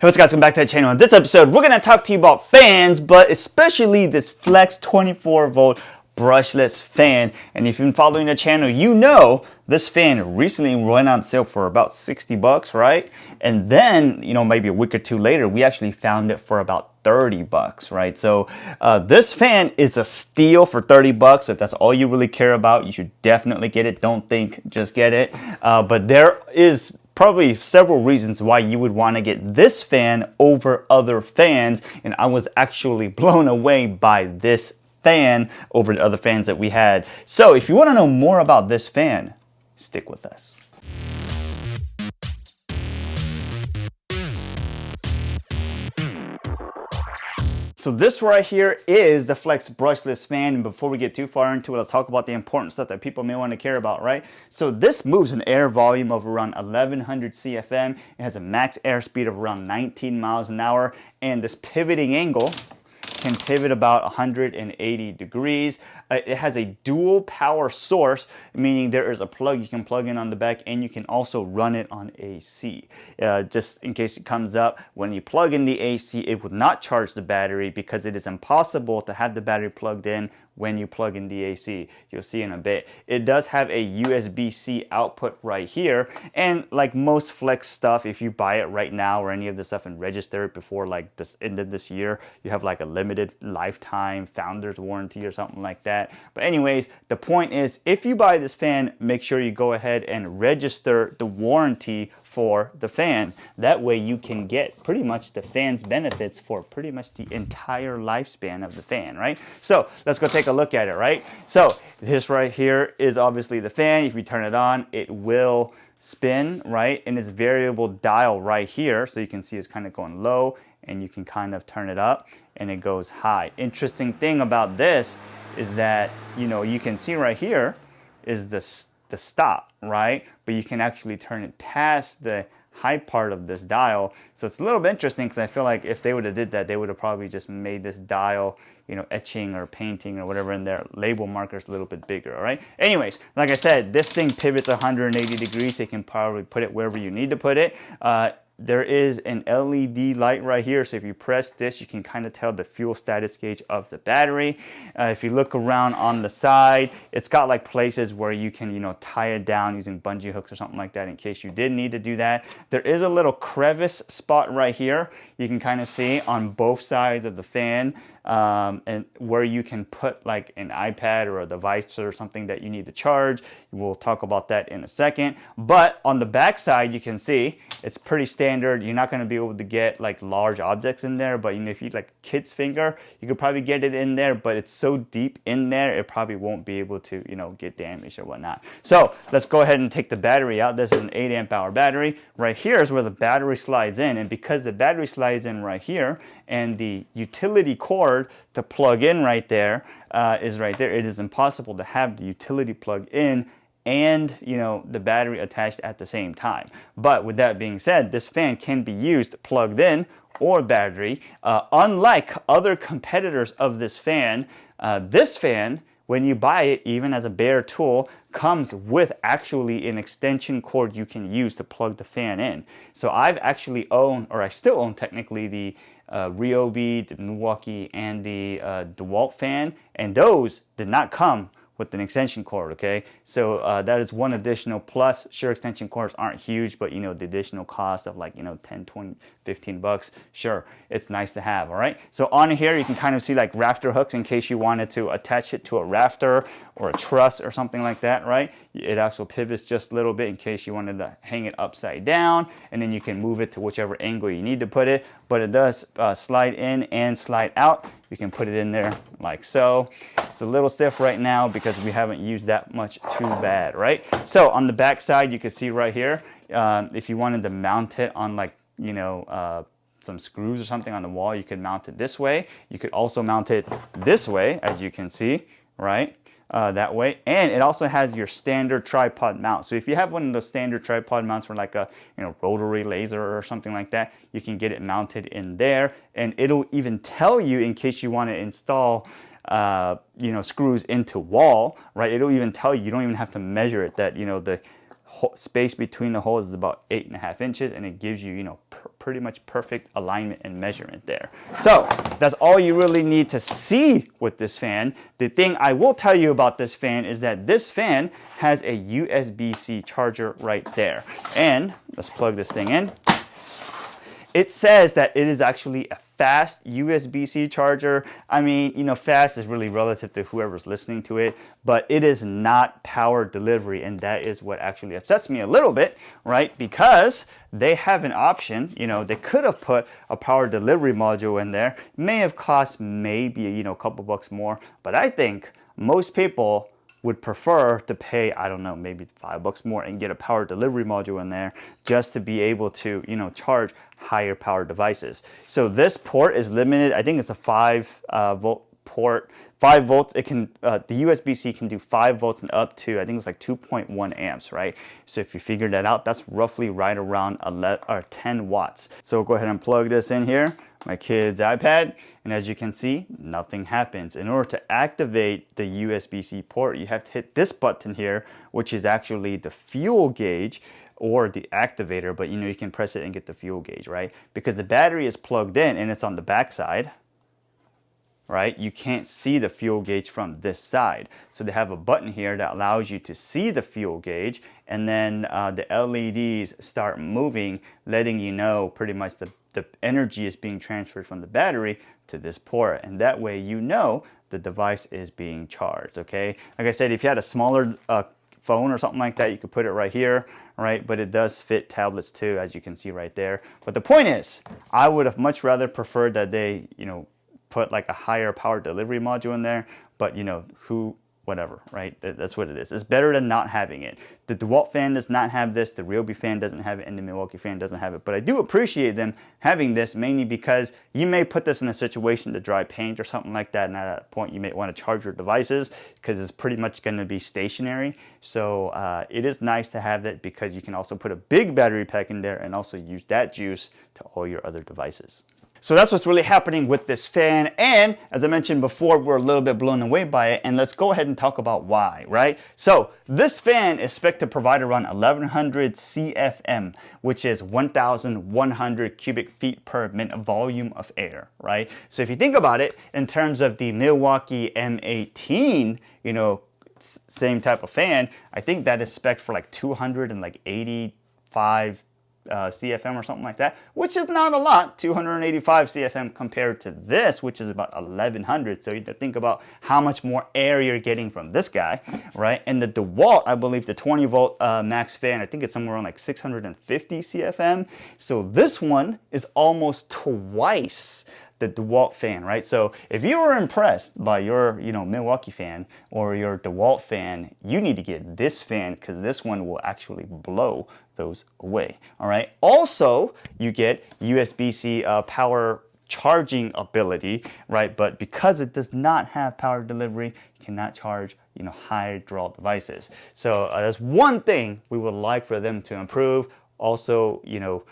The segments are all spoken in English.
Hey, what's up guys, welcome back to the channel. In this episode, we're going to talk to you about fans, but especially this Flex 24 volt brushless fan. And if you've been following the channel, you know this fan recently went on sale for about 60 bucks, right? And then, maybe a week or two later, we actually found it for about 30 bucks, right? So this fan is a steal for 30 bucks. So if that's all you really care about, you should definitely get it. Don't think, just get it. But there is probably several reasons why you would want to get this fan over other fans, and I was actually blown away by this fan over the other fans that we had. So if you want to know more about this fan, stick with us. So this right here is the Flex brushless fan, and before we get too far into it, let's talk about the important stuff that people may want to care about, right? So this moves an air volume of around 1100 CFM. It has a max airspeed of around 19 miles an hour, and this pivoting angle can pivot about 180 degrees. It has a dual power source, meaning there is a plug you can plug in on the back, and you can also run it on AC. Just in case it comes up, when you plug in the AC, it would not charge the battery because it is impossible to have the battery plugged in when you plug in the AC. You'll see in a bit. It does have a USB-C output right here, and like most Flex stuff, if you buy it right now or any of the stuff and register it before like this end of this year, you have like a limited lifetime founder's warranty or something like that. But anyways, the point is, if you buy this fan, make sure you go ahead and register the warranty for the fan. That way you can get pretty much the fan's benefits for pretty much the entire lifespan of the fan, right? So let's go take a look at it, right? So this right here is obviously the fan. If you turn it on, it will spin, right? And it's variable dial right here. So you can see it's kind of going low, and you can kind of turn it up and it goes high. Interesting thing about this is that, you can see right here is the stop, right? But you can actually turn it past the high part of this dial. So it's a little bit interesting because I feel like if they would have did that, they would have probably just made this dial, etching or painting or whatever in their label markers a little bit bigger, all right? Anyways, like I said, this thing pivots 180 degrees. So you can probably put it wherever you need to put it. There is an LED light right here, so if you press this, you can kind of tell the fuel status gauge of the battery. If you look around on the side, it's got like places where you can, tie it down using bungee hooks or something like that in case you did need to do that. There is a little crevice spot right here. You can kind of see on both sides of the fan, and where you can put like an iPad or a device or something that you need to charge. We'll talk about that in a second. But on the back side, you can see it's pretty standard. You're not going to be able to get like large objects in there, but if you like kid's finger, you could probably get it in there, but it's so deep in there, it probably won't be able to, get damaged or whatnot. So let's go ahead and take the battery out. This is an 8 amp hour battery. Right here is where the battery slides in, and because the battery slides in right here, and the utility cord to plug in right there is right there, it is impossible to have the utility plug in and the battery attached at the same time. But with that being said, this fan can be used plugged in or battery. Unlike other competitors of this fan, when you buy it, even as a bare tool, comes with actually an extension cord you can use to plug the fan in. So I've actually owned, or I still own technically, the Ryobi, the Milwaukee, and the Dewalt fan, and those did not come with an extension cord, okay? So that is one additional plus. Sure, extension cords aren't huge, but the additional cost of like 10, 20, 15 bucks, sure, it's nice to have, all right? So on here, you can kind of see like rafter hooks in case you wanted to attach it to a rafter or a truss or something like that, right? It also pivots just a little bit in case you wanted to hang it upside down, and then you can move it to whichever angle you need to put it, but it does slide in and slide out. You can put it in there like so. It's a little stiff right now because we haven't used that much too bad, right? So on the back side, you can see right here, if you wanted to mount it on like, some screws or something on the wall, you could mount it this way. You could also mount it this way, as you can see, right? That way, and it also has your standard tripod mount. So if you have one of those standard tripod mounts for like a rotary laser or something like that, you can get it mounted in there, and it'll even tell you in case you want to install screws into wall, right? It'll even tell you. You don't even have to measure it, that the space between the holes is about 8.5 inches, and it gives you, you know, pretty much perfect alignment and measurement there. So that's all you really need to see with this fan. The thing I will tell you about this fan is that this fan has a USB-C charger right there. And let's plug this thing in. It says that it is actually a fast USB-C charger. I mean, you know, fast is really relative to whoever's listening to it, but it is not power delivery, and that is what actually upsets me a little bit, right? Because they have an option, you know, they could have put a power delivery module in there. It may have cost maybe, you know, a couple bucks more, but I think most people would prefer to pay, I don't know, maybe $5 more and get a power delivery module in there just to be able to, you know, charge higher power devices. So this port is limited. I think it's a 5 volt port. 5 volts, it can, the USB-C can do 5 volts and up to, I think it's like 2.1 amps, right? So if you figure that out, that's roughly right around 10 watts. So we'll go ahead and plug this in here, my kid's iPad, and as you can see, nothing happens. In order to activate the USB-C port, you have to hit this button here, which is actually the fuel gauge or the activator, but you know, you can press it and get the fuel gauge, right? Because the battery is plugged in and it's on the back side, right? You can't see the fuel gauge from this side. So they have a button here that allows you to see the fuel gauge, and then the LEDs start moving, letting you know pretty much the energy is being transferred from the battery to this port, and that way you know the device is being charged, okay? Like I said, if you had a smaller phone or something like that, you could put it right here, right? But it does fit tablets too, as you can see right there. But the point is, I would have much rather preferred that they, you know, put like a higher power delivery module in there, but you know, whatever, right? That's what it is. It's better than not having it. The Dewalt fan does not have this, the Ryobi fan doesn't have it, and the Milwaukee fan doesn't have it. But I do appreciate them having this, mainly because you may put this in a situation to dry paint or something like that, and at that point you may want to charge your devices because it's pretty much going to be stationary. So it is nice to have that because you can also put a big battery pack in there and also use that juice to all your other devices. So that's what's really happening with this fan, and as I mentioned before, we're a little bit blown away by it, and let's go ahead and talk about why, right? So this fan is expected to provide around 1100 CFM, which is 1,100 cubic feet per minute volume of air, right? So if you think about it in terms of the Milwaukee M18, you know, same type of fan, I think that is spec'd for like 285 CFM or something like that, which is not a lot, 285 CFM compared to this, which is about 1100. So you have to think about how much more air you're getting from this guy, right? And the Dewalt, I believe the 20 volt max fan, I think it's somewhere around like 650 CFM. So this one is almost twice the Dewalt fan, right? So if you were impressed by your, you know, Milwaukee fan or your Dewalt fan, you need to get this fan because this one will actually blow those away, all right? Also, you get USB-C power charging ability, right? But because it does not have power delivery, you cannot charge, you know, high draw devices. So that's one thing we would like for them to improve. Also, you know,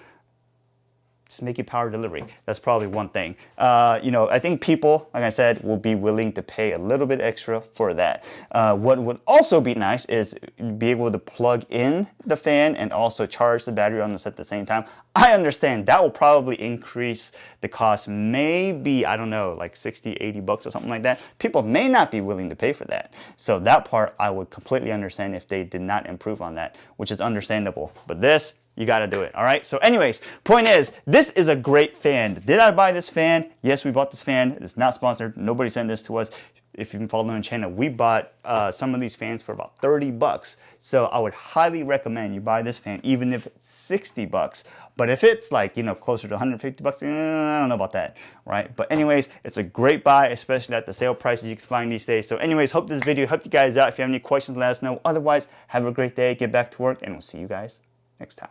just make it power delivery. That's probably one thing. You know, I think people, like I said, will be willing to pay a little bit extra for that. What would also be nice is be able to plug in the fan and also charge the battery on this at the same time. I understand that will probably increase the cost, maybe, I don't know, like 60, 80 bucks or something like that. People may not be willing to pay for that. So that part I would completely understand if they did not improve on that, which is understandable. But this, you got to do it. All right. So anyways, point is, this is a great fan. Did I buy this fan? Yes, we bought this fan. It's not sponsored. Nobody sent this to us. If you've been following the channel, we bought some of these fans for about 30 bucks. So I would highly recommend you buy this fan, even if it's 60 bucks. But if it's like, you know, closer to 150 bucks, I don't know about that, right? But anyways, it's a great buy, especially at the sale prices you can find these days. So anyways, hope this video helped you guys out. If you have any questions, let us know. Otherwise, have a great day, get back to work, and we'll see you guys next time.